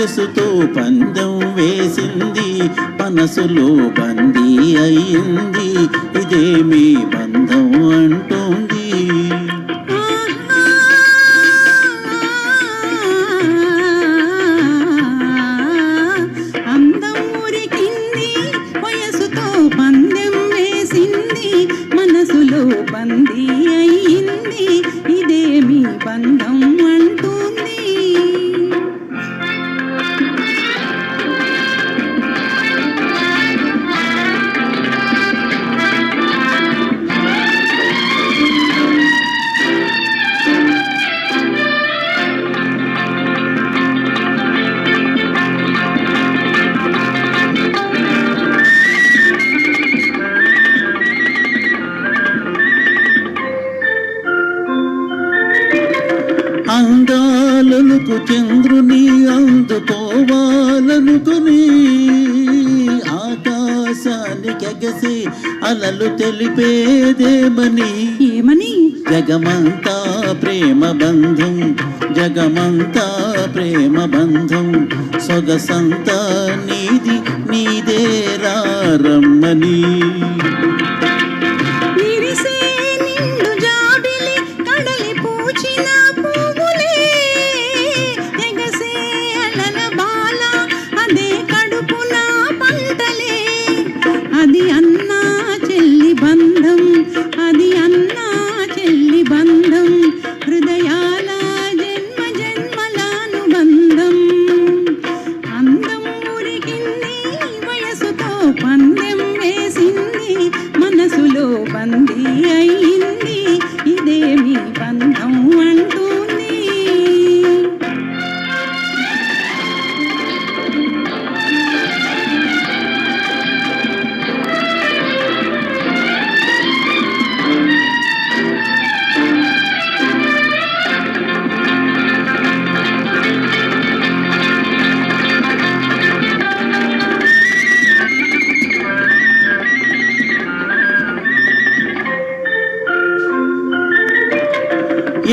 వయసుతో పందెం వేసింది, మనసులో బందీ అయింది, ఇదే మీ బంధం అంటోంది. అందం ఉరికింది, వయసుతో పందెం వేసింది, మనసులో బందీ అయింది, ఇదే మీ బంధం అంటుంది. అందాలనుకు చంద్రుని అందుకోవాలనుకుని ఆకాశానికి ఎగసి అలలు తెలిపేదేమని, ఏమని? జగమంతా ప్రేమ బంధం, జగమంతా ప్రేమ బంధం, సొగసంతా నీది నీదే రమ్మని. అది అన్నా చెల్లి బంధం, అది అన్నా చెల్లి బంధం, హృదయాల జన్మ జన్మలానుబంధం. అందం ఉరికింది, వయసుతో పందెం వేసింది, మనసులో బందీ అయింది, ఇదే మీ బంధం అంటుంది.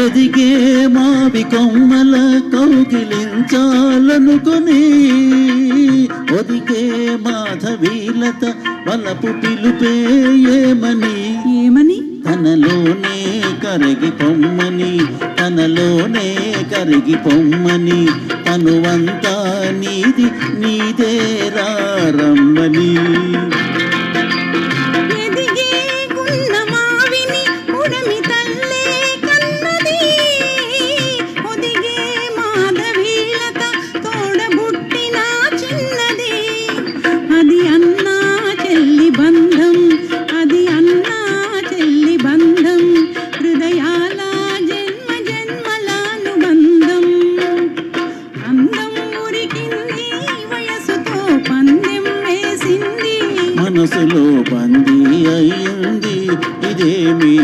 ఎదిగే మావి కొమ్మల కౌగిలించాలనుకుని ఒదిగే మాధవీలత వలపు పిలుపే ఏమని, ఏమని? తనలోనే కరిగి పొమ్మని, తనలోనే కరిగి పొమ్మని, తనువంతా నీది నీదే రమ్మని. అది అన్నా చెల్లి బంధం, అది అన్నా చెల్లి బంధం, హృదయాల జన్మ జన్మలానుబంధం. అందం ఉరికింది, వయసుతో పందెం వేసింది, మనసులో బందీ అయింది, ఇదే మీ